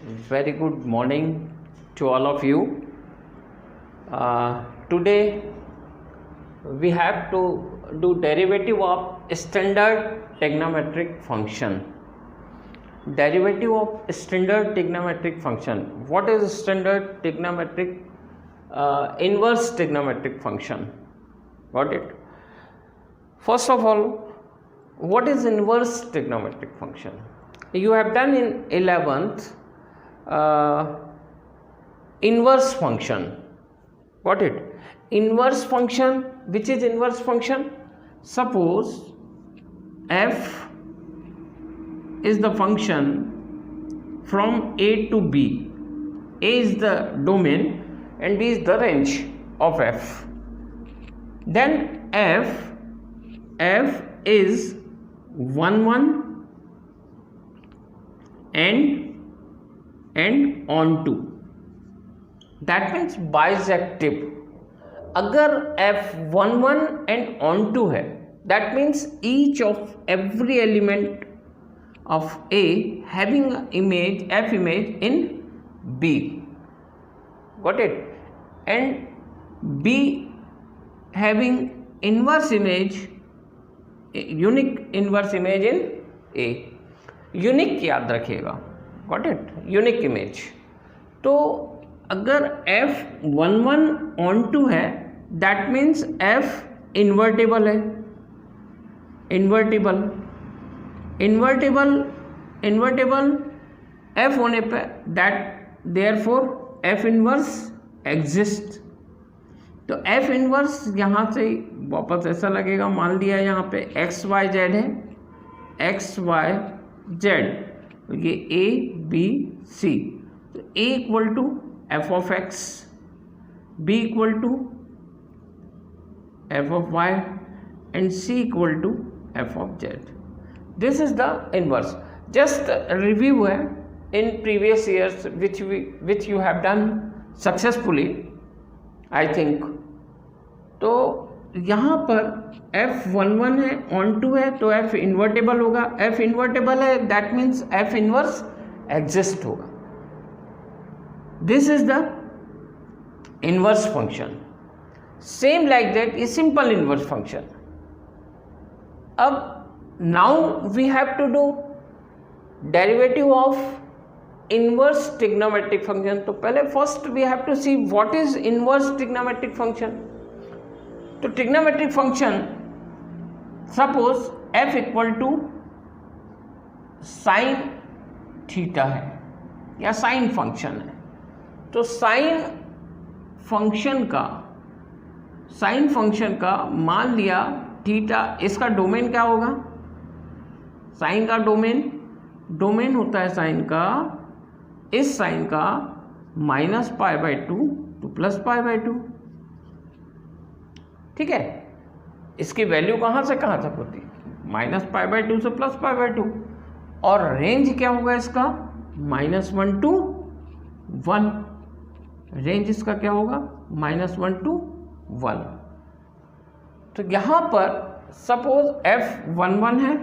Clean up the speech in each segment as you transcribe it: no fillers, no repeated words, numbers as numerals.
Very good morning to all of you. Today we have to do derivative of standard trigonometric function. Derivative of standard trigonometric function. What is standard trigonometric? Inverse trigonometric function. Got it? First of all, what is inverse trigonometric function? You have done in 11th inverse function. Got it? Inverse function. Which is inverse function? Suppose f is the function from A to B. A is the domain and B is the range of f. Then f is 1 1 and on to. That means bisective. अगर f11 and on to है, that means each of every element of A having image f image in B. Got it? And B having inverse image, unique inverse image in A. Unique याद रखिएगा. Got it? Unique image. तो अगर f11 on to है, that means f invertible है. Invertible f होने पे that therefore f inverse exist. तो f inverse यहाँ से वापस ऐसा लगेगा. मान लिया यहाँ पे x y z है. x y z, ये a b c. तो a equal to f of x, b equal to f of y and c equal to f of z. This is the inverse. Just review है in previous years which you have done successfully I think. तो यहाँ पर f11 है, on to है, तो f invertible होगा. f invertible है, that means f inverse exist होगा. This is the inverse function. Same like that is simple inverse function. अब now we have to do derivative of inverse trigonometric function. तो पहले first we have to see what is inverse trigonometric function. तो trigonometric function suppose f equal to sine theta है या sine function है. तो sine function का मान लिया थीटा. इसका डोमेन क्या होगा? साइन का डोमेन होता है साइन का, इस साइन का -π/2 टू +π/2. ठीक है. इसकी वैल्यू कहाँ से कहाँ तक होती है? -π/2 से +π/2. और रेंज क्या होगा इसका? -1 to 1. रेंज इसका क्या होगा? -1 to 1. तो यहाँ पर सपोज f11 है,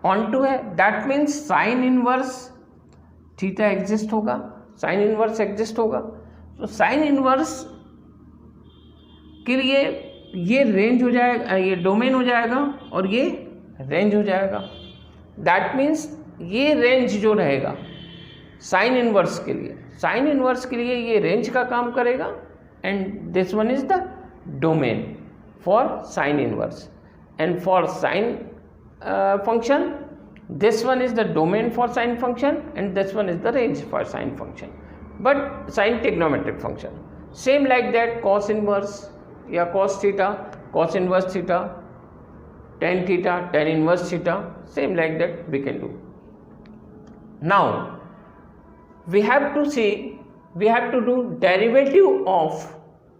ऑन टू है, that means sign inverse theta exist होगा. तो साइन इनवर्स के लिए ये रेंज हो जाएगा, ये डोमेन हो जाएगा और ये रेंज हो जाएगा. दैट मीन्स ये रेंज जो रहेगा साइन इनवर्स के लिए ये रेंज का काम करेगा. And this one is the domain for sine inverse. And for sine function this one is the domain for sine function and this one is the range for sine function. But sine trigonometric function same like that cos inverse या cos theta, cos inverse theta, tan theta, tan inverse theta, same like that we can do. Now we have to do derivative of.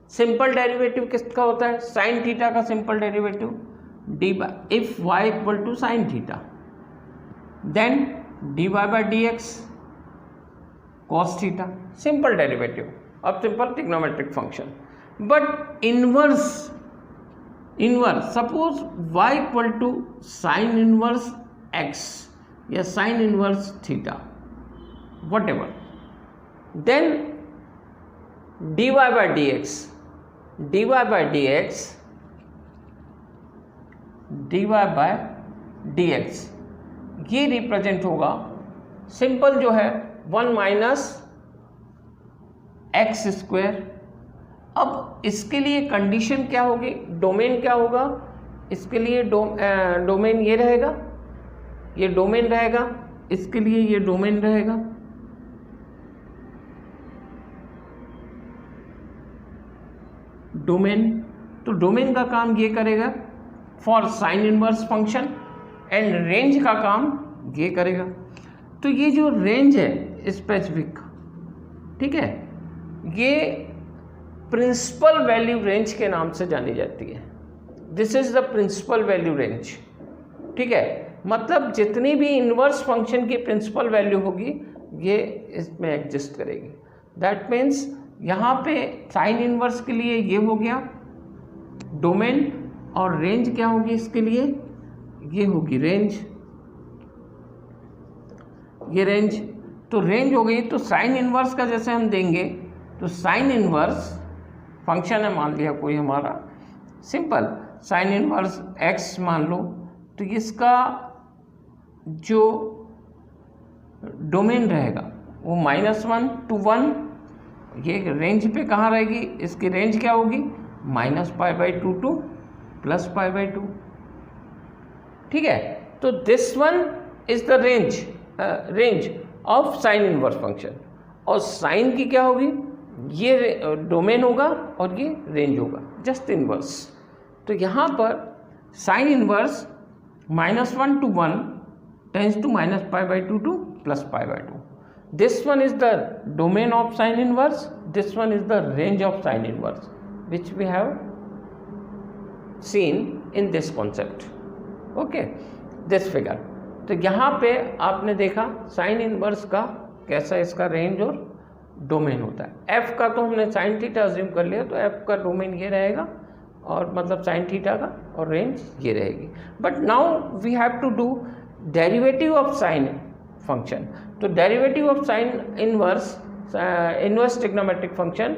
Simple derivative किसका होता है? Sine theta का simple derivative if y equal to sine theta, then dy/dx cos theta. Simple derivative of simple trigonometric function. But inverse suppose y equal to sine inverse x या sine inverse theta, whatever. Then dy by dx, dy by dx, dy by dx ये represent होगा simple जो है 1 minus x square. अब इसके लिए condition क्या होगी, डोमेन क्या होगा, इसके लिए डोमेन ये रहेगा, ये डोमेन रहेगा, इसके लिए ये डोमेन रहेगा। डोमेन, तो डोमेन का काम ये करेगा for sine inverse function and range का काम ये करेगा। तो ये जो रेंज है स्पेसिफिक, ठीक है, ये प्रिंसिपल वैल्यू रेंज के नाम से जानी जाती है। This is the principal value range, ठीक है, मतलब जितनी भी इनवर्स फंक्शन की प्रिंसिपल वैल्यू होगी ये इसमें एग्जिस्ट करेगी। दैट मीन्स यहाँ पे साइन इनवर्स के लिए ये हो गया डोमेन, और रेंज क्या होगी इसके लिए, ये होगी रेंज, ये रेंज। तो रेंज हो गई। तो साइन इनवर्स का जैसे हम देंगे तो साइन इनवर्स फंक्शन है, मान लिया कोई हमारा सिंपल साइन इनवर्स एक्स मान लो, तो इसका जो डोमेन रहेगा वो -1 to 1, ये रेंज पे कहाँ रहेगी, इसकी रेंज क्या होगी -π/2 to +π/2, ठीक है। तो this one is the range of sine inverse function, और साइन की क्या होगी, ये डोमेन होगा और ये रेंज होगा, जस्ट इनवर्स। तो यहाँ पर sine inverse -1 to 1 tends to -π/2 to +π/2. This one is the domain of sine inverse, this one is the range of sine inverse, which we have seen in this concept. Okay, this figure. तो यहाँ पे आपने देखा sine inverse का कैसा इसका range और domain होता है। एफ का तो हमने साइन थीटा अज्यूम कर लिया, तो एफ का डोमेन ये रहेगा और मतलब साइन थीटा का, और रेंज ये रहेगी। But now we have to do derivative of sine function. तो derivative of sine inverse trigonometric function,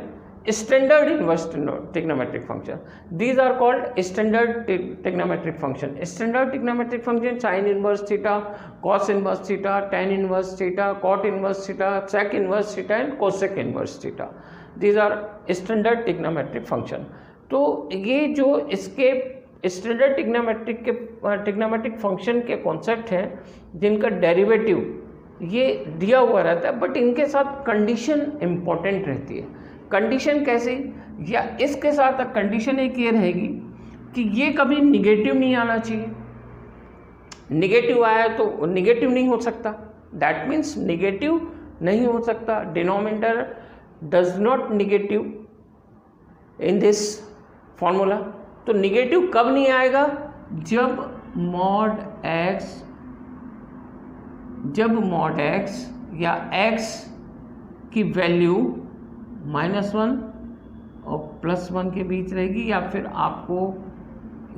standard inverse trigonometric function, these are called standard trigonometric function. Standard trigonometric function sine inverse theta, cos inverse theta, tan inverse theta, cot inverse theta, sec inverse theta and cosec inverse theta, these are standard trigonometric function. तो ये जो इसके standard trigonometric function के concept हैं जिनका derivative ये दिया हुआ रहता है, बट इनके साथ कंडीशन इम्पॉर्टेंट रहती है। कंडीशन कैसी, या इसके साथ कंडीशन एक ये रहेगी कि ये कभी निगेटिव नहीं आना चाहिए, निगेटिव आया तो निगेटिव नहीं हो सकता, दैट मीन्स निगेटिव नहीं हो सकता, denominator does not negative in this formula. तो निगेटिव कब नहीं आएगा, जब मॉड एक्स या एक्स की वैल्यू -1 और +1 के बीच रहेगी, या फिर आपको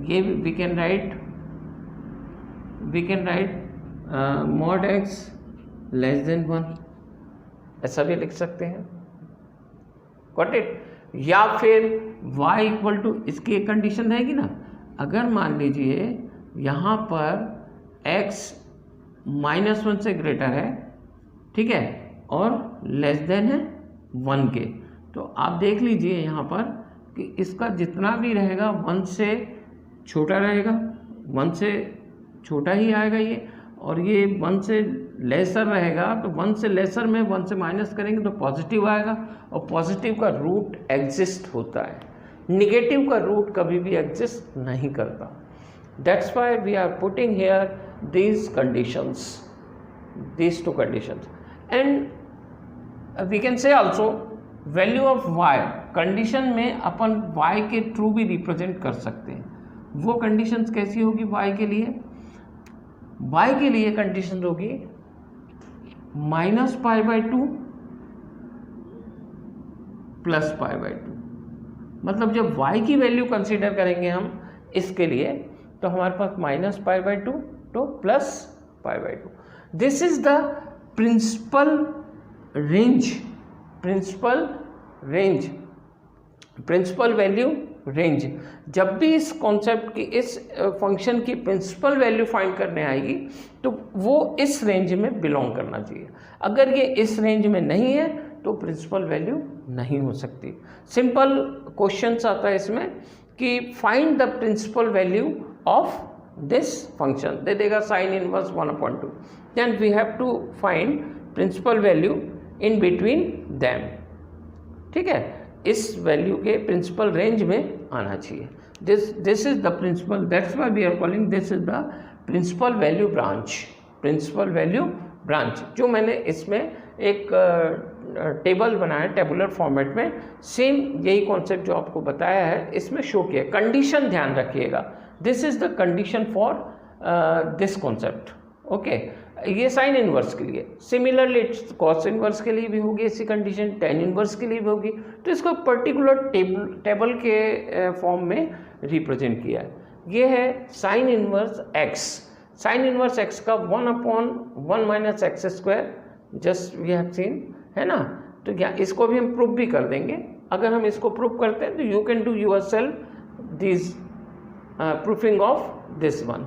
ये we can write mod x <(1), ऐसा भी लिख सकते हैं, गॉट इट। या फिर y इक्वल टू, इसकी एक कंडीशन रहेगी ना, अगर मान लीजिए यहाँ पर x -1 से ग्रेटर है, ठीक है, और लेस देन है 1 के, तो आप देख लीजिए यहाँ पर कि इसका जितना भी रहेगा 1 से छोटा रहेगा, 1 से छोटा ही आएगा ये, और ये 1 से लेसर रहेगा, तो 1 से लेसर में 1 से माइनस करेंगे तो पॉजिटिव आएगा, और पॉजिटिव का रूट एग्जिस्ट होता है, निगेटिव का रूट कभी भी एग्जिस्ट नहीं करता। That's why we are putting here these conditions, these two conditions, and we can say also value of y condition में अपन y के थ्रू भी रिप्रेजेंट कर सकते हैं। वो कंडीशंस कैसी होगी y के लिए, y के लिए कंडीशन होगी -π/2 +π/2, मतलब जब y की वैल्यू कंसीडर करेंगे हम इसके लिए, तो हमारे पास -π/2 तो +π/2। This is the principal range principal range, principal value range. जब भी इस कॉन्सेप्ट की, इस फंक्शन की प्रिंसिपल वैल्यू फाइंड करने आएगी तो वो इस रेंज में बिलोंग करना चाहिए। अगर ये इस रेंज में नहीं है तो प्रिंसिपल वैल्यू नहीं हो सकती। सिंपल क्वेश्चंस आता है इसमें कि find the principal value of this function, दे देगा sine inverse 1/2, then we have to find principal value in between them. ठीक है, इस वैल्यू के प्रिंसिपल रेंज में आना चाहिए। This is the principal, that's why we are calling this is the principal value branch. Principal value branch जो मैंने इसमें एक टेबल बनाया टेबुलर फॉर्मेट में, सेम यही कॉन्सेप्ट जो आपको बताया है इसमें शो किया। कंडीशन ध्यान रखिएगा, this is the condition for this concept. Okay, ये साइन इनवर्स के लिए, सिमिलरली कॉस इनवर्स के लिए भी होगी ऐसी कंडीशन, टेन इनवर्स के लिए भी होगी। तो इसको पर्टिकुलर टेबल के फॉर्म में रिप्रेजेंट किया है। ये है sine inverse x, sine inverse x का 1/1 - x², just we have scene, है ना। तो क्या इसको भी हम प्रूफ भी कर देंगे। अगर हम इसको प्रूफ करते हैं तो you can do yourself this proofing of this one.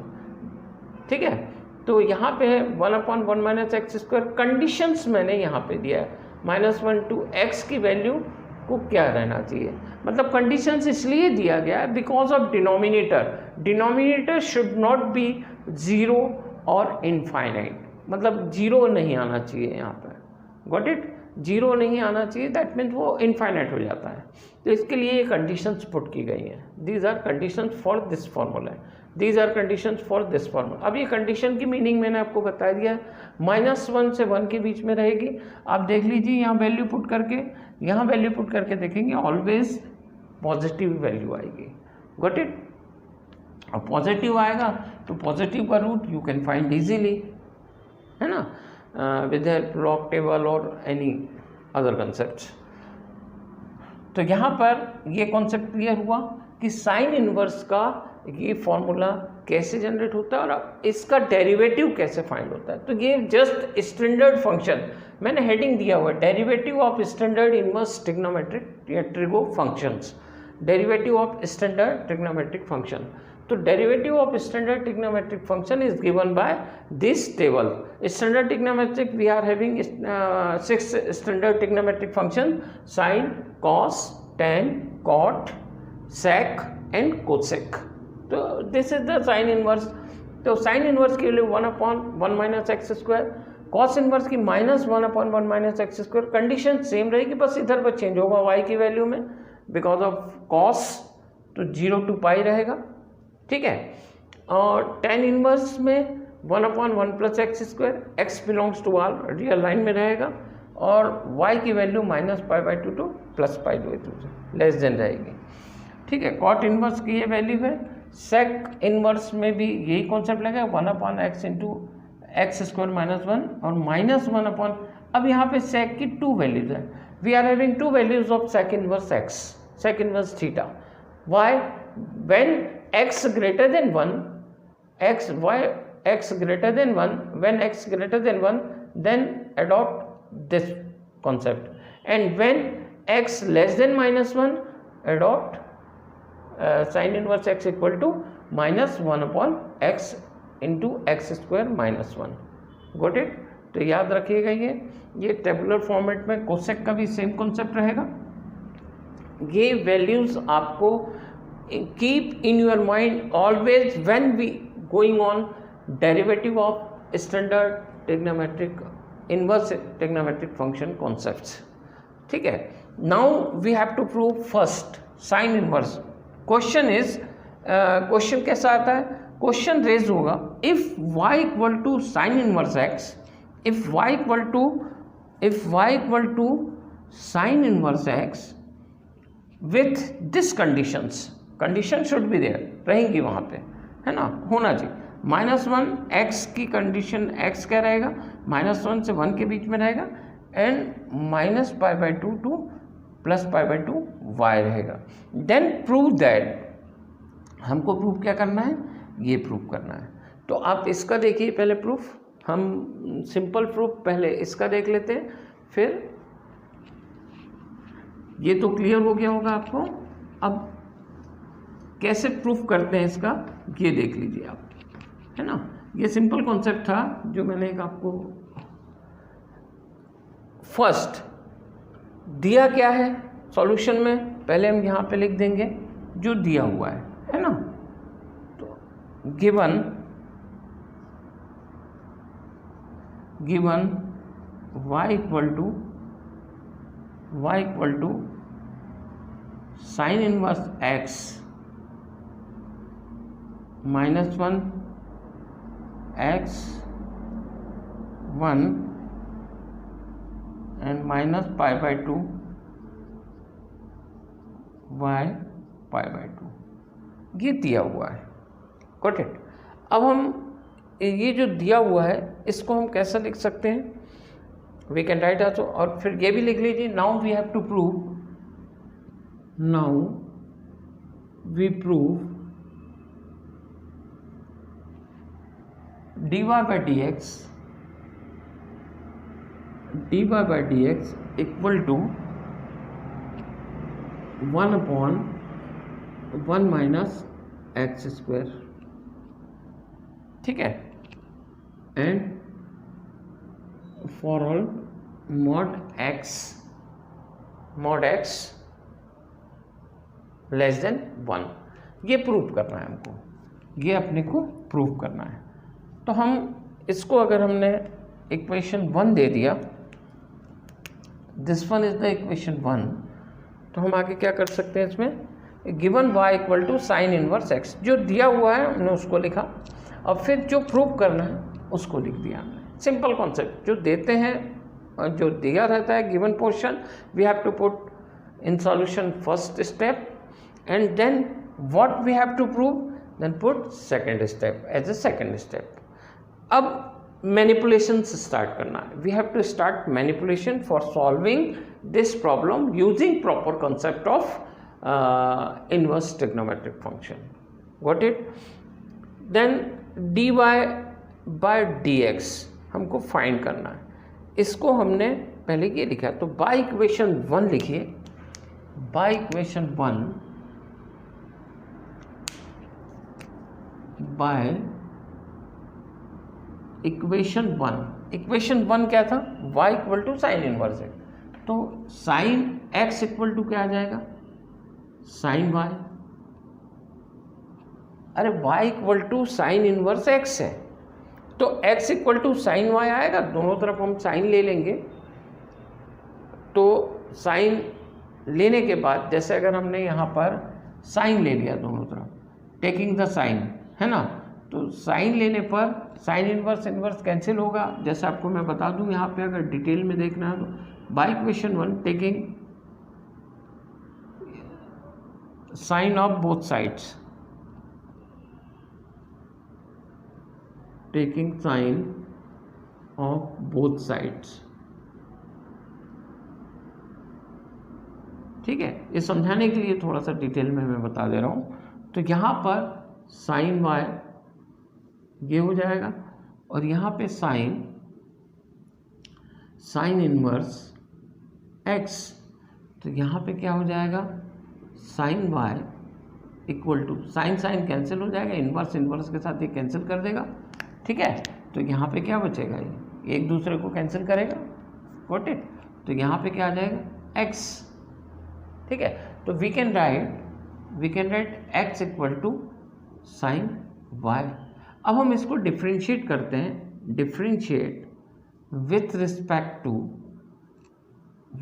ठीक है, तो यहाँ पे है 1/1 - x²। कंडीशंस मैंने यहाँ पे दिया है -1 to x की वैल्यू को क्या रहना चाहिए, मतलब कंडीशंस इसलिए दिया गया है because of denominator. Denominator should not be 0 और इनफाइनाइट, मतलब 0 नहीं आना चाहिए यहाँ पर। गॉट इट, 0 नहीं आना चाहिए, दैट मीन्स वो इनफाइनाइट हो जाता है। तो इसके लिए ये कंडीशंस पुट की गई हैं। These are conditions for this formula, these are conditions for this formula. अब ये कंडीशन की मीनिंग मैंने आपको बता दिया है, -1 से 1 के बीच में रहेगी। आप देख लीजिए यहाँ वैल्यू पुट करके, यहाँ वैल्यू पुट करके देखेंगे ऑलवेज पॉजिटिव वैल्यू आएगी। गॉट इट, अब पॉजिटिव आएगा तो पॉजिटिव का root you can find easily, है ना, विद हेल्प लॉग टेबल और एनी अदर कंसेप्ट। तो यहाँ पर ये कॉन्सेप्ट क्लियर हुआ कि साइन इनवर्स का ये फॉर्मूला कैसे जनरेट होता है और इसका डेरिवेटिव कैसे फाइंड होता है। तो ये जस्ट स्टैंडर्ड फंक्शन, मैंने हेडिंग दिया हुआ है, derivative of standard inverse trigonometric या trigo functions, derivative of standard trigonometric function. तो derivative of standard trigonometric function is given by this table. Standard trigonometric we are having 6 standard trigonometric function, sine, cos, tan, cot, sec and cosec. तो this is the sine inverse. तो sine inverse के लिए 1/1 - x², cos inverse की -1/1 - x²। Condition same रहेगी, बस इधर पर change होगा y की वैल्यू में, बिकॉज ऑफ कॉस तो 0 to π रहेगा। ठीक है, और टेन इनवर्स में 1/1 + x², x belongs to R, real line में रहेगा, और y की वैल्यू -π/2 to +π/2 लेस देन रहेगी। ठीक है, कॉट इनवर्स की ये वैल्यू है। सेक इनवर्स में भी यही कॉन्सेप्ट लगेगा, 1/x × x² - 1 और -1/। अब यहाँ पे सेक की 2 वैल्यूज है, we are having 2 values of sec inverse x, sec inverse theta. Why, when x greater than 1, x, why x greater than 1, when x greater than 1 then adopt this concept, and when x less than -1 adopt sin inverse x equal to -1/x into x² - 1। Got it. तो याद रखिएगा ये tabular format में cosec का भी same concept रहेगा। ये values आपको keep in your mind always when we going on derivative of standard trigonometric inverse trigonometric function concepts। ठीक है, now we have to prove first sin inverse। Question is, question कैसा आता है, question raise होगा if y equal to sin inverse x, if y equal to sin inverse x with this conditions, condition should be there, रहेंगी वहाँ पे, है ना, होना चाहिए। -1 x की कंडीशन, x क्या रहेगा, -1 से 1 के बीच में रहेगा, एंड -π/2 to +π/2 y रहेगा। देन प्रूव दैट, हमको प्रूव क्या करना है, ये प्रूव करना है। तो आप इसका देखिए पहले प्रूफ, हम सिंपल प्रूफ पहले इसका देख लेते हैं, फिर ये तो क्लियर हो गया होगा आपको। अब कैसे प्रूफ करते हैं इसका ये देख लीजिए आप, है ना। ये सिंपल कॉन्सेप्ट था जो मैंने एक आपको फर्स्ट दिया क्या है सॉल्यूशन में, पहले हम यहाँ पे लिख देंगे जो दिया हुआ है ना। तो given y equal to sine inverse x -1 x1 and -π/2 y π/2 ये दिया हुआ है। Got it. अब हम ये जो दिया हुआ है इसको हम कैसा लिख सकते हैं, वी कैन राइट आल्सो, और फिर ये भी लिख लीजिए now we have to prove, now we prove dy by dx equal to 1/1 minus x square, ठीक है। And for all mod x less than 1, ये प्रूव करना है हमको, ये अपने को प्रूव करना है। तो हम इसको अगर हमने इक्वेशन 1 दे दिया, this one is the equation 1, तो हम आगे क्या कर सकते हैं इसमें, given y equal to sine inverse x, जो दिया हुआ है हमने उसको लिखा, और फिर जो प्रूव करना है उसको लिख दिया हमने। सिंपल कॉन्सेप्ट, जो देते हैं जो दिया रहता है given portion, we have to put in solution first step and then what we have to prove, then put second step as a second step. अब मैनिपुलेशन से स्टार्ट करना है, we have to start manipulation for solving this problem using proper concept of inverse trigonometric function. Got it. Then dy by dx हमको find करना है, इसको हमने पहले ये लिखा, तो बाय इक्वेशन 1 लिखिए, बाय इक्वेशन 1 बाय इक्वेशन 1 क्या था, y equal to sine inverse है, तो साइन x इक्वल टू क्या आ जाएगा, साइन y, अरे y equal to sine inverse x है, तो x equal to sine y आएगा, दोनों तरफ हम साइन ले लेंगे। तो साइन लेने के बाद जैसे अगर हमने यहाँ पर साइन ले लिया दोनों तरफ, टेकिंग द साइन, है ना, तो साइन लेने पर साइन इनवर्स कैंसिल होगा। जैसे आपको मैं बता दूं यहाँ पे अगर डिटेल में देखना है तो by equation 1 taking sine of both sides, taking sine of both sides, ठीक है। ये समझाने के लिए थोड़ा सा डिटेल में मैं बता दे रहा हूँ। तो यहाँ पर साइन y ये हो जाएगा, और यहाँ पे साइन इनवर्स x, तो यहाँ पे क्या हो जाएगा, sine y equal to sine cancel हो जाएगा, इनवर्स के साथ ये कैंसिल कर देगा, ठीक है। तो यहाँ पे क्या बचेगा, ये एक दूसरे को कैंसिल करेगा, गॉट इट। तो यहाँ पे क्या आ जाएगा, x, ठीक है। तो we can write x equal to sine y। अब हम इसको डिफ्रेंशिएट करते हैं, differentiate with respect to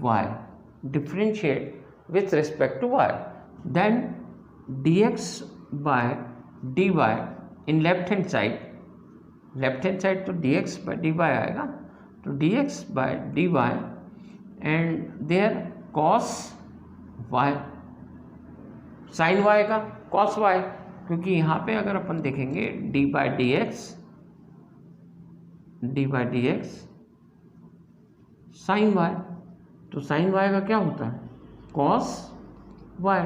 y, differentiate with respect to y, then dx bye dy in left hand side तो dx बाय dy आएगा, तो dx bye dy and there cos y, sine y का cos y, क्योंकि यहाँ पे अगर अपन देखेंगे d by dx sine y, तो साइन y का क्या होता है, cos y,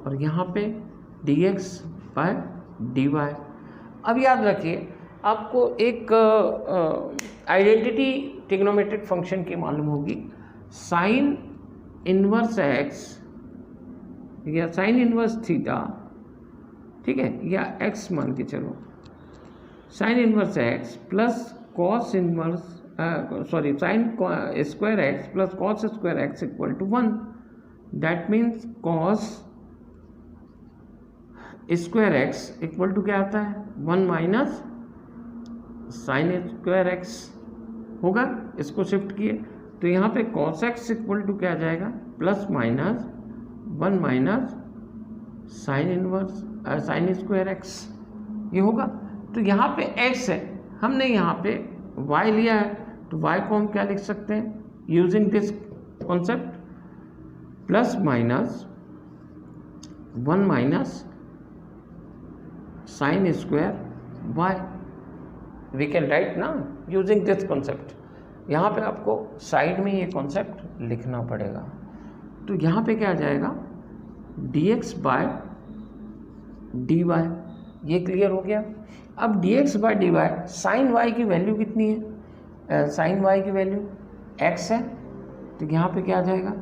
और यहाँ पे dx बाय dy। अब याद रखिए आपको एक आइडेंटिटी ट्रिग्नोमेट्रिक फंक्शन की मालूम होगी, साइन इनवर्स एक्स या साइन इनवर्स थीटा, ठीक है, या एक्स मान के चलो, sine inverse x plus cos inverse sine square x plus cos square x equal to 1। That means cos square x equal to क्या आता है 1 माइनस साइन स्क्वायर एक्स होगा। इसको शिफ्ट किए तो यहाँ पे कॉस एक्स इक्वल टू क्या आ जाएगा plus minus 1 minus sine inverse sine square x, ये होगा। तो यहाँ पे x है, हमने यहाँ पे y लिया है, तो y को हम क्या लिख सकते हैं using this concept, plus minus 1 minus sine square y, we can write ना यूजिंग दिस कॉन्सेप्ट। यहाँ पे आपको साइड में ये कॉन्सेप्ट लिखना पड़ेगा। तो यहाँ पे क्या आ जाएगा dx बाय dy, ये क्लियर हो गया। अब dx bye dy sine y की वैल्यू कितनी है, साइन y की वैल्यू x है, तो यहाँ पे क्या आ जाएगा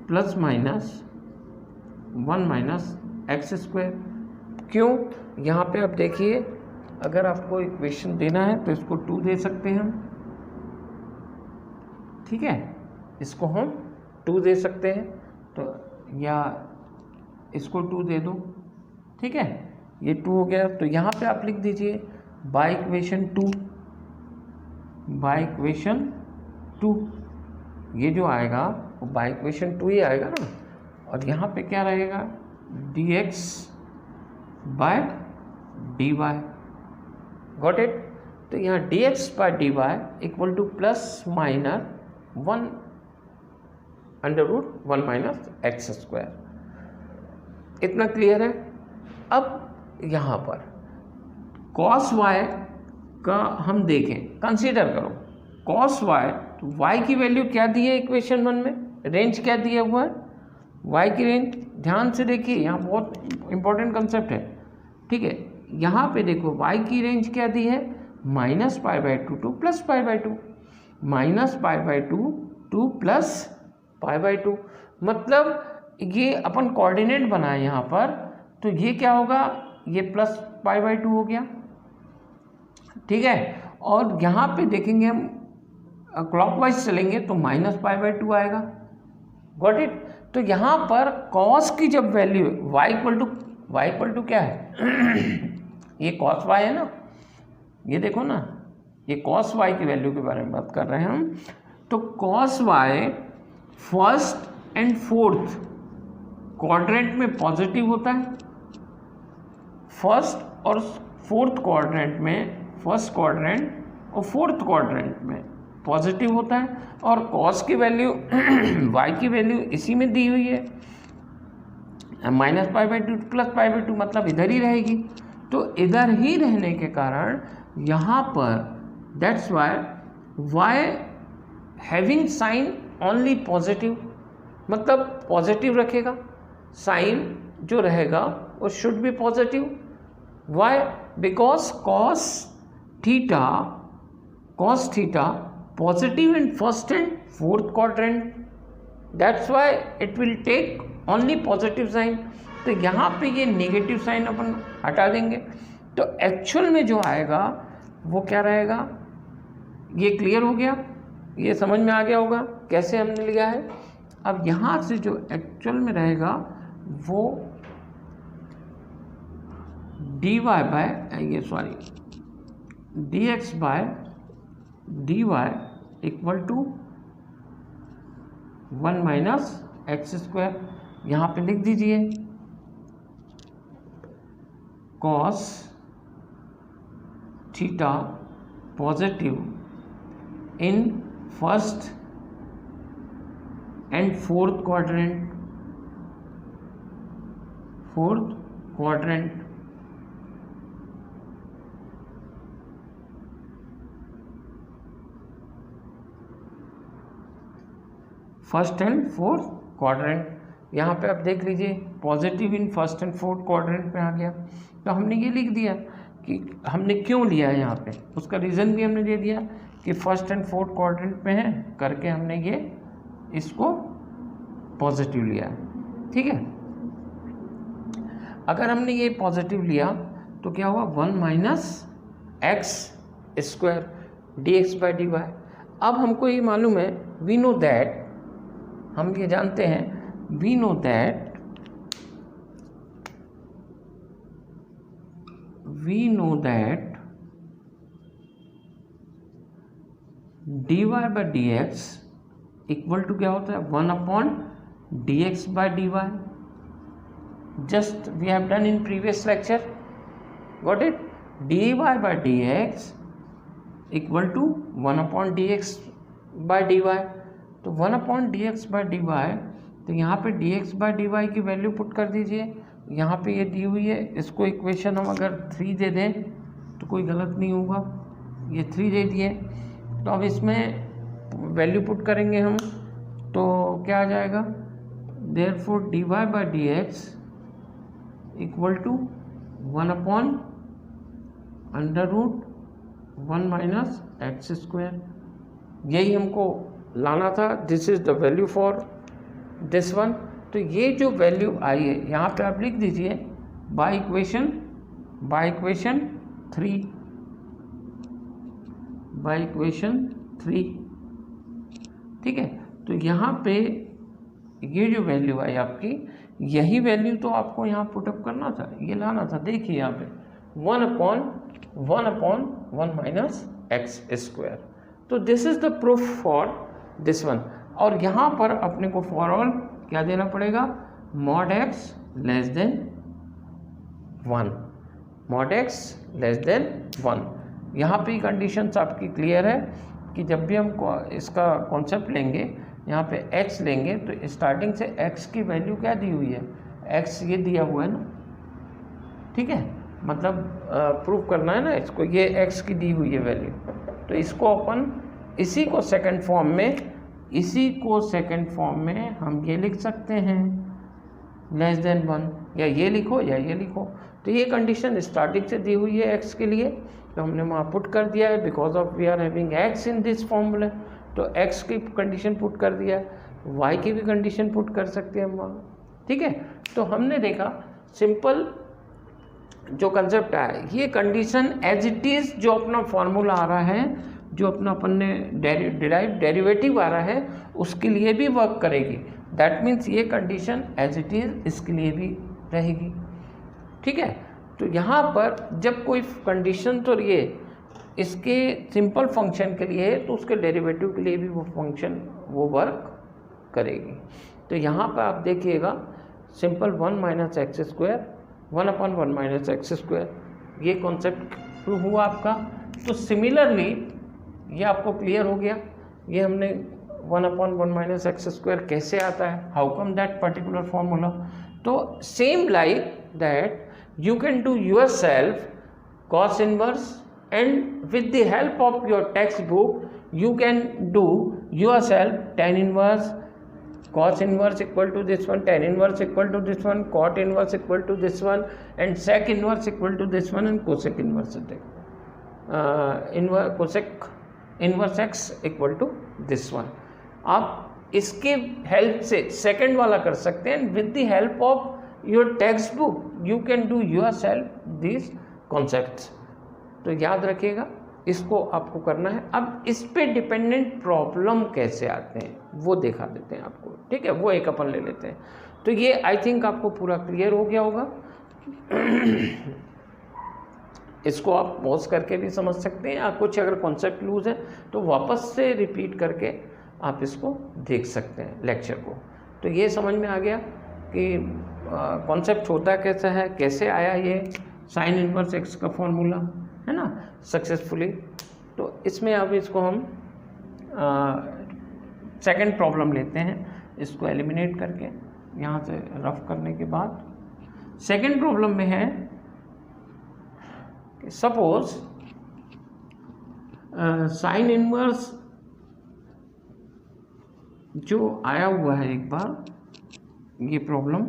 plus minus 1 minus x square. क्यों, यहाँ पे आप देखिए अगर आपको इक्वेशन देना है तो इसको 2 दे सकते हैं हम, ठीक है, इसको हम 2 दे सकते हैं, तो या इसको 2 दे दो, ठीक है, ये 2 हो गया। तो यहाँ पे आप लिख दीजिए बाय इक्वेशन 2, बाय इक्वेशन 2, ये जो आएगा वो बाय इक्वेशन 2 ही आएगा ना। और यहाँ पे क्या रहेगा dx bye dy, got it. तो यहाँ dx bye dy equal to plus minus 1 under root 1 minus x square, इतना क्लियर है। अब यहाँ पर cos y का हम देखें, कंसीडर करो cos y, तो y की वैल्यू क्या दी है इक्वेशन 1 में, रेंज क्या दिया हुआ है y की रेंज, ध्यान से देखिए यहाँ बहुत इंपॉर्टेंट कंसेप्ट है, ठीक है। यहाँ पे देखो y की रेंज क्या दी है -π/2 टू +π/2, -π/2 टू +π/2, मतलब ये अपन कोऑर्डिनेट बनाए यहाँ पर, तो ये क्या होगा, ये +π/2 हो गया, ठीक है। और यहाँ पे देखेंगे हम क्लॉकवाइज चलेंगे तो -π/2 आएगा, गॉट इट। तो यहाँ पर कॉस की जब वैल्यू y इक्वल टू क्या है ये कॉस y है ना, ये देखो ना, ये कॉस y की वैल्यू के बारे में बात कर रहे हैं हम। तो cos y first and fourth quadrant में पॉजिटिव होता है, फर्स्ट और फोर्थ क्वाड्रेंट में, फर्स्ट क्वाड्रेंट और फोर्थ क्वाड्रेंट में पॉजिटिव होता है। और कॉस की वैल्यू y की वैल्यू इसी में दी हुई है -π/2 +π/2, मतलब इधर ही रहेगी। तो इधर ही रहने के कारण यहाँ पर that's why having sine only positive, मतलब पॉजिटिव रखेगा, साइन जो रहेगा वो should be positive. Why, because cos theta positive in first and fourth quadrant, that's why it will take only positive sine. तो यहाँ पे ये नेगेटिव साइन अपन हटा देंगे, तो एक्चुअल में जो आएगा वो क्या रहेगा, ये क्लियर हो गया, ये समझ में आ गया होगा कैसे हमने लिया है। अब यहाँ से जो एक्चुअल में रहेगा वो dx bye dy equal to 1 minus x square, यहाँ पे लिख दीजिए cos theta positive in first and fourth quadrant, first and fourth quadrant. यहाँ पे आप देख लीजिए positive in first and fourth quadrant में आ गया। तो हमने ये लिख दिया कि हमने क्यों लिया है यहाँ पे, उसका रीज़न भी हमने दे दिया कि फर्स्ट एंड फोर्थ क्वाड्रेंट में है, करके हमने ये इसको पॉजिटिव लिया, ठीक है। अगर हमने ये पॉजिटिव लिया तो क्या हुआ, 1 minus x square d x by d y. अब हमको ये मालूम है, वी नो दैट, हम ये जानते हैं, we know that d y by d x equal to क्या होता है, 1 upon d x by d y. Just we have done in previous lecture, got it? dy by dx equal to 1 upon dx by dy। तो 1 upon dx by dy, तो यहाँ पे dx by dy की value put कर दीजिए। यहाँ पे ये दी हुई है, इसको इक्वेशन हम अगर 3 दे दें तो कोई गलत नहीं होगा, ये 3 दे दिए। तो अब इसमें वैल्यू पुट करेंगे हम, तो क्या आ जाएगा, therefore dy by dx equal to 1 upon under root 1 minus x square. यही हमको लाना था, this is the value for this one. तो ये जो वैल्यू आई है यहाँ पे आप लिख दीजिए बाय इक्वेशन 3, ठीक है। तो यहाँ पे ये जो वैल्यू आई आपकी, यही वैल्यू तो आपको यहाँ पुटअप करना था, ये लाना था। देखिए यहाँ पे 1 अपॉन 1 माइनस एक्स स्क्वायर। तो this is the proof for this one. और यहाँ पर अपने को फॉर ऑल क्या देना पड़ेगा, mod x less than 1, mod x less than 1। यहाँ पे कंडीशंस आपकी क्लियर है कि जब भी हम इसका कॉन्सेप्ट लेंगे, यहाँ पे x लेंगे, तो स्टार्टिंग से x की वैल्यू क्या दी हुई है, x ये दिया हुआ है ना, ठीक है, मतलब प्रूव करना है ना इसको, ये x की दी हुई है वैल्यू। तो इसको अपन इसी को सेकंड फॉर्म में हम ये लिख सकते हैं लेस देन 1, या ये लिखो या ये लिखो। तो ये कंडीशन स्टार्टिंग से दी हुई है x के लिए, तो हमने वहाँ पुट कर दिया है, because of we are having x in this formula. तो x की कंडीशन पुट कर दिया, y की भी कंडीशन पुट कर सकते हैं हम वहाँ, ठीक है। तो हमने देखा सिंपल जो कंसेप्ट आया, ये कंडीशन एज इट इज़ जो अपना फॉर्मूला आ रहा है, जो अपना अपन ने डेरिवेटिव आ रहा है, उसके लिए भी वर्क करेगी। दैट मीन्स ये कंडीशन एज इट इज़ इसके लिए भी रहेगी, ठीक है। तो यहाँ पर जब कोई कंडीशन, तो ये इसके सिंपल फंक्शन के लिए है, तो उसके डेरिवेटिव के लिए भी वो फंक्शन वो वर्क करेगी। तो यहाँ पर आप देखिएगा simple 1 minus x square 1 upon 1 minus x square, ये कॉन्सेप्ट प्रूव हुआ आपका। तो सिमिलरली ये आपको क्लियर हो गया, ये हमने 1 अपॉन 1 माइनस एक्स स्क्वायर कैसे आता है, how come that particular formula. तो same like that you can do yourself cos inverse, and with the help of your textbook you can do yourself tan inverse, cos inverse equal to this one, tan inverse equal to this one, cot inverse equal to this one, and sec inverse equal to this one, and cosec inverse cosec inverse x equal to this one। आप इसके help से second वाला कर सकते हैं, with the help of your textbook you can do yourself these concepts। तो याद रखिएगा, इसको आपको करना है। अब इस पे डिपेंडेंट प्रॉब्लम कैसे आते हैं वो दिखा देते हैं आपको, ठीक है, वो एक अपन ले लेते हैं। तो ये आई थिंक आपको पूरा क्लियर हो गया होगा। इसको आप पॉज करके भी समझ सकते हैं, या कुछ अगर कॉन्सेप्ट लूज है तो वापस से रिपीट करके आप इसको देख सकते हैं लेक्चर को। तो ये समझ में आ गया कि कॉन्सेप्ट होता कैसा है, कैसे आया ये साइन इनवर्स एक्स का फॉर्मूला, है ना, सक्सेसफुली। तो इसमें अब इसको हम सेकंड प्रॉब्लम लेते हैं, इसको एलिमिनेट करके यहाँ से रफ करने के बाद सेकंड प्रॉब्लम में है कि सपोज साइन इनवर्स जो आया हुआ है, एक बार ये प्रॉब्लम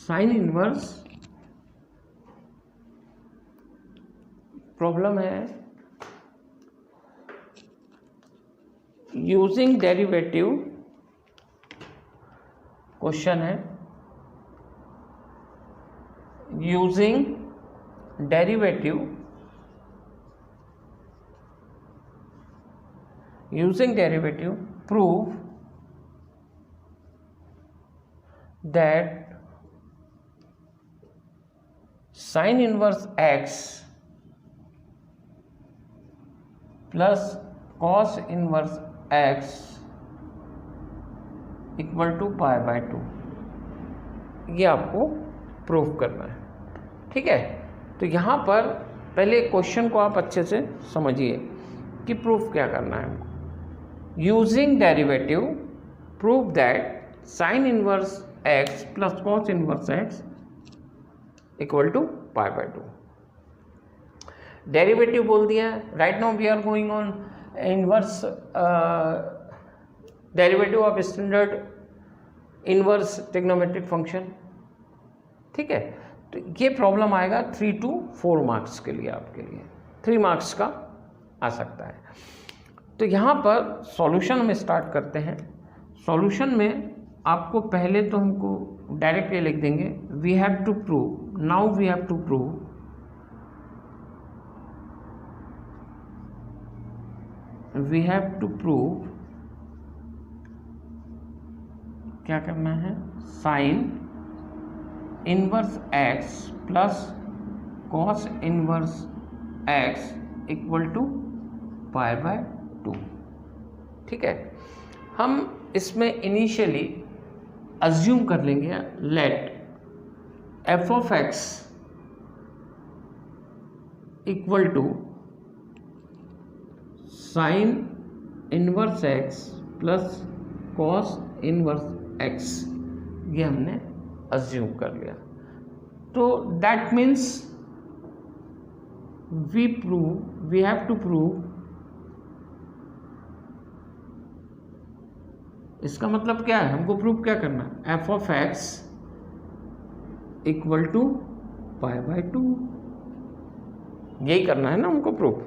साइन इनवर्स प्रॉब्लम है यूजिंग डेरिवेटिव, क्वेश्चन है using derivative prove that sin inverse x plus cos inverse x equal to pi by 2, ये आपको प्रूव करना है। ठीक है, तो यहाँ पर पहले क्वेश्चन को आप अच्छे से समझिए कि प्रूफ क्या करना है हमको। Using derivative prove that sine inverse x plus cos inverse x equal to pi by 2। Derivative बोल दिया है। Right now we are going on inverse derivative of standard inverse trigonometric function. ठीक है, तो ये प्रॉब्लम आएगा 3 to 4 मार्क्स के लिए, आपके लिए 3 मार्क्स का आ सकता है। तो यहाँ पर सॉल्यूशन में स्टार्ट करते हैं। सॉल्यूशन में आपको पहले तो हमको डायरेक्ट ये लिख देंगे, we have to prove, now we have to prove क्या करना है, sine inverse x plus cos inverse x equal to pi by 2। ठीक है, हम इसमें इनिशियली अज्यूम कर लेंगे let f of x equal to sine inverse x plus cos inverse x, ये हमने अज्यूम कर लिया। तो that means we have to prove, इसका मतलब क्या है, हमको प्रूव क्या करना है, f of x equal to pi by 2, यही करना है ना हमको प्रूव।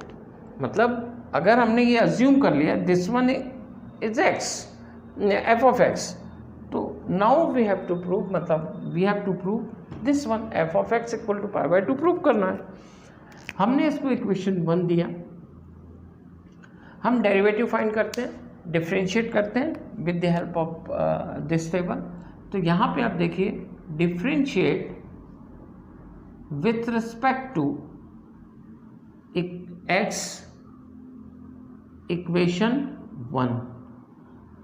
मतलब अगर हमने ये अज्यूम कर लिया this one is x, f of x, तो now we have to prove, मतलब we have to prove this one f of x equal to pi by 2 prove करना है। हमने इसको इक्वेशन 1 दिया, हम डेरिवेटिव फाइंड करते हैं, डिफरेंशिएट करते हैं with the help of this table. तो यहाँ पे आप देखिए, differentiate with respect to x equation 1,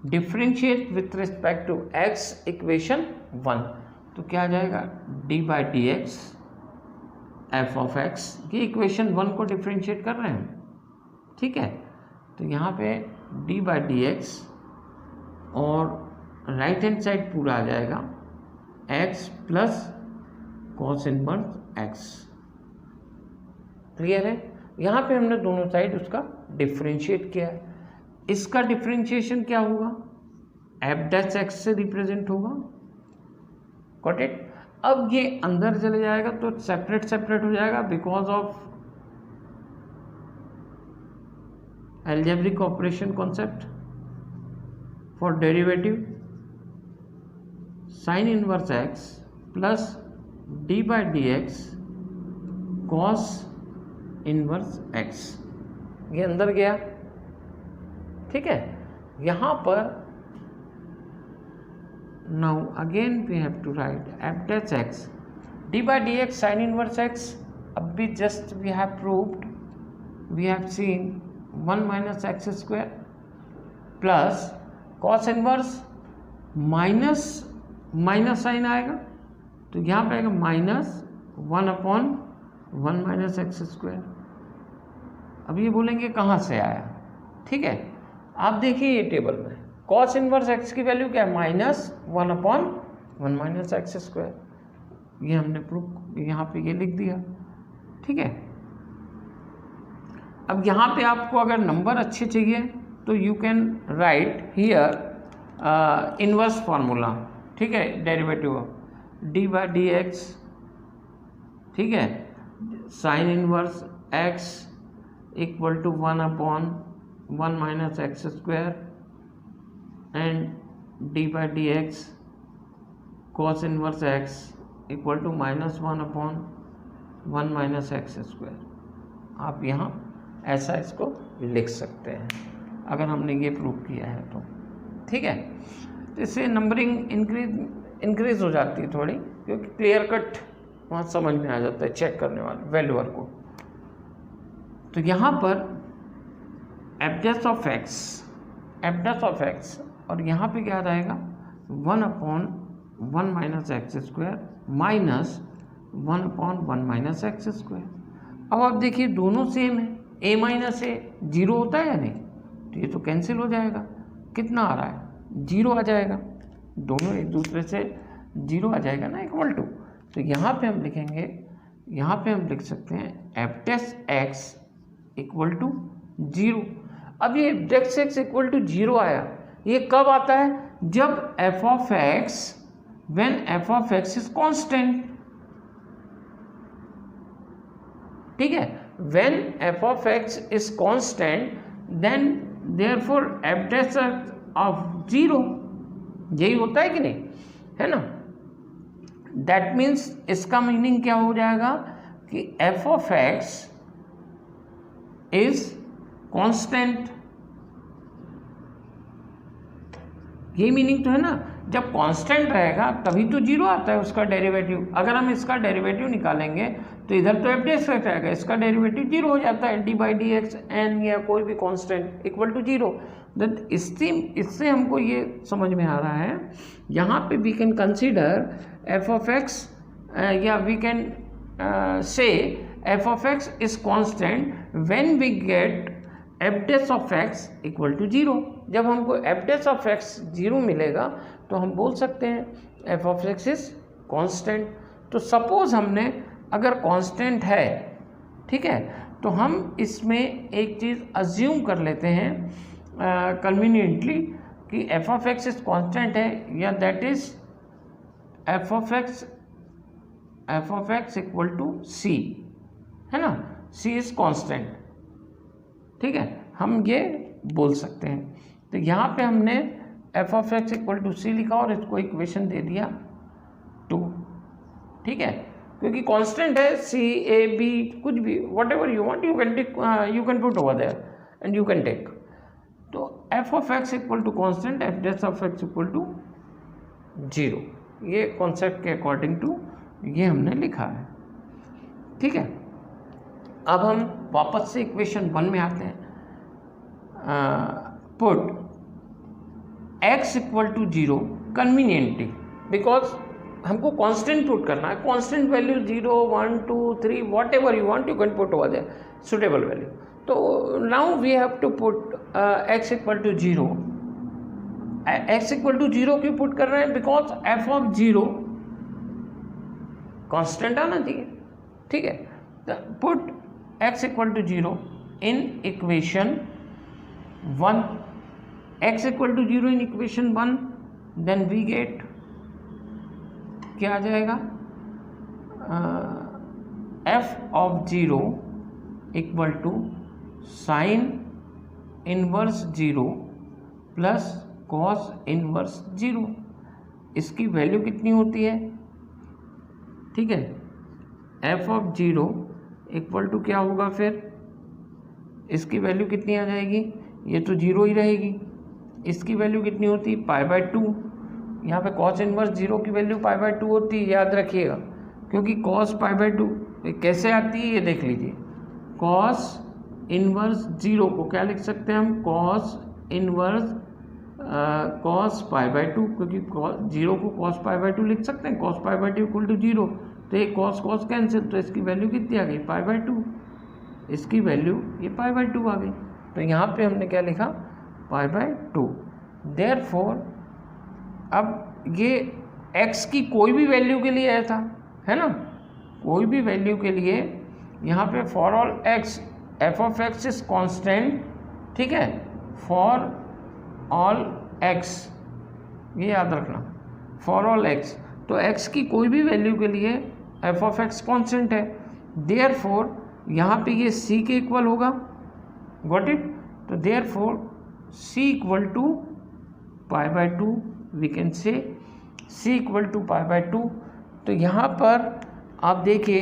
differentiate with respect to x equation 1, तो क्या आ जाएगा, d by d x f of x, ये इक्वेशन 1 को डिफरेंशिएट कर रहे हैं। ठीक है, तो यहाँ पे डी बाई डी एक्स और राइट हैंड साइड पूरा आ जाएगा x plus cos inverse x. Clear है, यहाँ पे हमने दोनों साइड उसका डिफरेंशिएट किया है। इसका डिफरेंशिएशन क्या होगा, एफ डैश एक्स से रिप्रेजेंट होगा। Got it. अब ये अंदर चले जाएगा तो सेपरेट सेपरेट हो जाएगा because of algebraic operation concept for derivative. Sine inverse x plus d by d x cos inverse x, ये अंदर गया। ठीक है, यहाँ पर now again we have to write f dash x d by d x sine inverse x. अब भी just we have proved, we have seen 1 minus x square plus cos inverse minus minus sine आएगा, तो यहाँ पे आएगा minus 1/1 minus x square. अब ये बोलेंगे कहाँ से आया। ठीक है, आप देखिए ये टेबल में कॉस इनवर्स एक्स की वैल्यू क्या है, -1/1 माइनस एक्स स्क्वायर। ये हमने प्रूफ यहाँ पे ये लिख दिया। ठीक है, अब यहाँ पे आपको अगर नंबर अच्छे चाहिए तो you can write here inverse formula. ठीक है, derivative of d by d x, ठीक है, sine inverse x equal to 1/1 minus x square and d by d x cos inverse x equal to -1/1 minus x square. आप यहाँ ऐसा इसको लिख सकते हैं अगर हमने ये प्रूव किया है तो, ठीक है। तो इससे नंबरिंग इंक्रीज हो जाती है थोड़ी, क्योंकि क्लियर कट वहाँ समझ में आ जाता है चेक करने वाले वैल्यूअर को। तो यहाँ पर एफ डैश ऑफ एक्स और यहाँ पे क्या रहेगा 1/1 minus x square minus 1/1 minus x square. अब आप देखिए दोनों सेम है, a माइनस ए 0 होता है या नहीं, तो ये तो कैंसिल हो जाएगा। कितना आ रहा है 0 आ जाएगा, दोनों एक दूसरे से 0 आ जाएगा ना, इक्वल टू। तो यहाँ पे हम लिखेंगे, यहाँ पे हम लिख सकते हैं f dash x equal to 0। अब ये f dash x equal to 0 आया, ये कब आता है, जब f of x when f of x is constant, ठीक है। When f of x is constant then therefore f dash of 0, यही होता है कि नहीं, है ना। दैट मीन्स इसका मीनिंग क्या हो जाएगा कि f of x is constant, ये मीनिंग तो है ना। जब कांस्टेंट रहेगा तभी तो 0 आता है उसका डेरिवेटिव। अगर हम इसका डेरिवेटिव निकालेंगे तो इधर तो एफ डैश रहेगा, इसका डेरिवेटिव 0 हो जाता है, d by d x n या कोई भी कांस्टेंट इक्वल टू 0। देन इससे हमको ये समझ में आ रहा है, यहाँ पे we can consider f of x या we can say f of x is constant when we get f dash of x equal to 0। जब हमको एफ डैश ऑफ एक्स 0 मिलेगा तो हम बोल सकते हैं F of x is constant. तो सपोज हमने अगर कांस्टेंट है, ठीक है, तो हम इसमें एक चीज़ अज्यूम कर लेते हैं कन्वीनियंटली कि f of x is constant है, या that is f of x equal to c, है ना, सी इज कांस्टेंट, ठीक है, हम ये बोल सकते हैं। तो यहाँ पे हमने f of x equal to c लिखा और इसको इक्वेशन दे दिया 2, ठीक है, क्योंकि कांस्टेंट है, सी ए बी कुछ भी whatever you want you can put over there and you can take. तो f of x equal to constant, f dash of x equal to 0, ये कॉन्सेप्ट के अकॉर्डिंग टू ये हमने लिखा है, ठीक है। अब हम वापस से इक्वेशन 1 में आते हैं। Put x equal to 0 conveniently, because हमको कांस्टेंट पुट करना है, constant value 0 1 2 3 whatever you want you can put over there suitable value. तो now we have to put x equal to 0। x equal to 0 क्यों put कर रहे हैं, because f of 0 constant आना चाहिए, ठीक है। Put x equal to 0 in equation 1, x equal to 0 in equation 1, then we get क्या आ जाएगा, f of 0 equal to sine inverse 0 plus cos inverse 0। इसकी वैल्यू कितनी होती है, ठीक है, f ऑफ 0 इक्वल टू क्या होगा, फिर इसकी वैल्यू कितनी आ जाएगी, ये तो 0 ही रहेगी, इसकी वैल्यू कितनी होती है π/2। यहाँ पे कॉस इनवर्स 0 की वैल्यू π/2 होती है, याद रखिएगा, क्योंकि कॉस π/2 कैसे आती है ये देख लीजिए। कॉस इनवर्स 0 को क्या लिख सकते हैं हम, कॉस इनवर्स कॉस π/2, क्योंकि 0 को कॉस π/2 लिख सकते हैं, कॉस π/2 इक्वल टू 0। तो ये कॉस कॉस कैंसिल, तो इसकी वैल्यू कितनी आ गई π/2, इसकी वैल्यू ये π/2 आ गई। तो यहाँ पे हमने क्या लिखा π/2। देयरफॉर अब ये x की कोई भी वैल्यू के लिए आया था, है ना, कोई भी वैल्यू के लिए यहाँ पे for all x f of x is constant, ठीक है, फॉर ऑल x, ये याद रखना, फॉर ऑल x। तो x की कोई भी वैल्यू के लिए एफ ऑफ एक्स कांस्टेंट है। देयरफॉर यहाँ पे ये c के इक्वल होगा, गॉट इट। तो therefore c equal to π/2, we can say c equal to π/2। तो यहाँ पर आप देखिए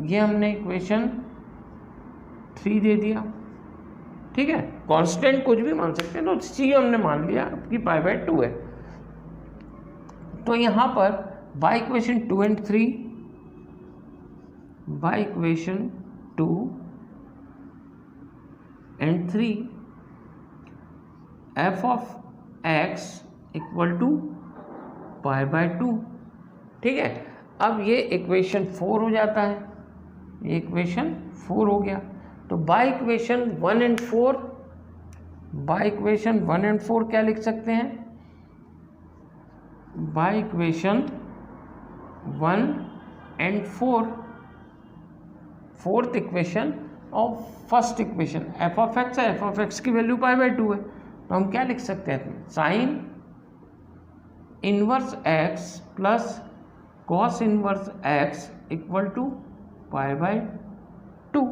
ये हमने इक्वेशन 3 दे दिया, ठीक है। कांस्टेंट कुछ भी मान सकते हैं, तो c हमने मान लिया कि π/2 है। तो यहाँ पर by equation 2 and 3, by equation 2 and 3 f of x equal to π/2, ठीक है। अब ये इक्वेशन 4 हो जाता है, ये इक्वेशन 4 हो गया। तो by equation 1 and 4, by equation 1 and 4 क्या लिख सकते हैं? By equation 1 and 4, fourth equation और first equation f of x है, f of x की वैल्यू π/2 है। तो हम क्या लिख सकते हैं? Sine inverse x plus cos inverse x equal to π/2,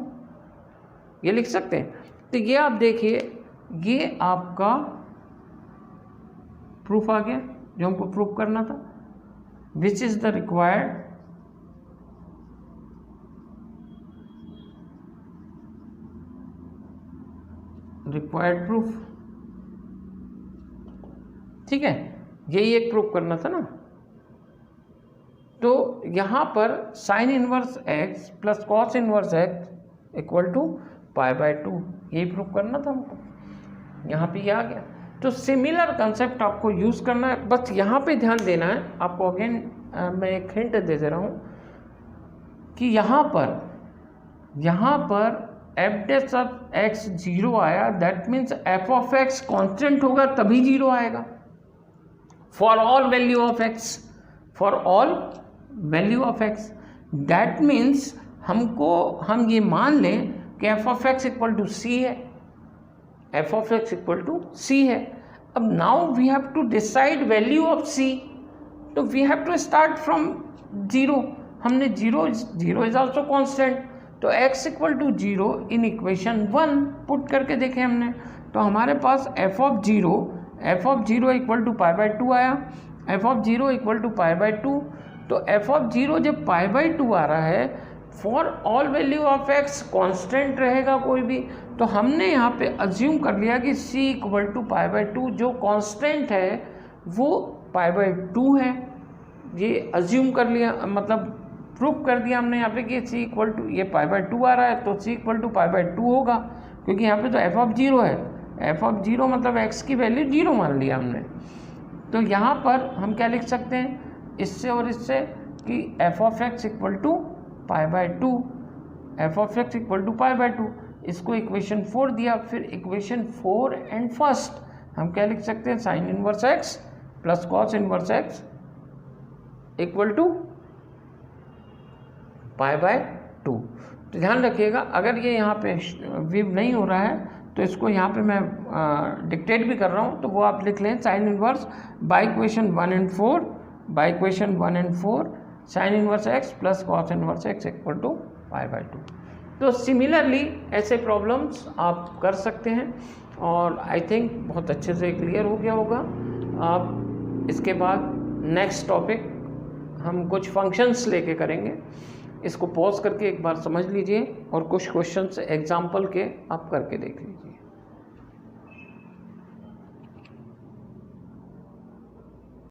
ये लिख सकते हैं। तो ये आप देखिए, ये आपका प्रूफ आ गया जो हमको प्रूफ करना था, which is the required proof, ठीक है। यही एक प्रूफ करना था ना। तो यहाँ पर sine inverse x plus cos inverse x equal to π/2, यही प्रूफ करना था हमको, यहाँ पे ये आ गया। तो सिमिलर कंसेप्ट आपको यूज़ करना है, बस यहाँ पे ध्यान देना है आपको। अगेन मैं एक हिंट दे रहा हूँ कि यहाँ पर एफ डैश ऑफ एक्स 0 आया, that means f of x constant होगा तभी 0 आएगा। For all value of x, for all value of x, that means हम ये मान लें कि f of x equal to c है, f of x equal to c है। अब now we have to decide value of c, तो we have to start from 0। हमने 0 इज ऑल्सो कॉन्स्टेंट, तो x equal to 0 in equation 1 put करके देखें हमने, तो हमारे पास f ऑफ 0 इक्वल टू π/2 आया, f ऑफ 0 इक्वल टू π/2। तो f ऑफ 0 जब π/2 आ रहा है, for all value of x constant रहेगा कोई भी, तो हमने यहाँ पे अज्यूम कर लिया कि c इक्वल टू π/2, जो कांस्टेंट है वो π/2 है। ये अज्यूम कर लिया, मतलब प्रूफ कर दिया हमने यहाँ पे कि c इक्वल टू, ये π/2 आ रहा है तो c इक्वल टू π/2 होगा, क्योंकि यहाँ पे तो f ऑफ 0 है, f ऑफ 0 मतलब x की वैल्यू 0 मान लिया हमने। तो यहाँ पर हम क्या लिख सकते हैं इससे और इससे कि f of x equal to π/2, f of x equal to π/2, इसको इक्वेशन 4 दिया। फिर इक्वेशन 4 एंड फर्स्ट हम क्या लिख सकते हैं? Sine inverse x plus cos inverse x equal to π/2। तो ध्यान रखिएगा, अगर ये यहाँ पे वीव नहीं हो रहा है तो इसको यहाँ पे मैं डिक्टेट भी कर रहा हूँ, तो वो आप लिख लें। Sine inverse by equation 1 and 4, by equation 1 and 4 sine inverse x plus cos inverse x equal to π/2। तो सिमिलरली ऐसे प्रॉब्लम्स आप कर सकते हैं, और आई थिंक बहुत अच्छे से क्लियर हो गया होगा। आप इसके बाद नेक्स्ट टॉपिक हम कुछ फंक्शंस लेके करेंगे, इसको पॉज करके एक बार समझ लीजिए और कुछ क्वेश्चंस एग्जाम्पल के आप करके देख लीजिए।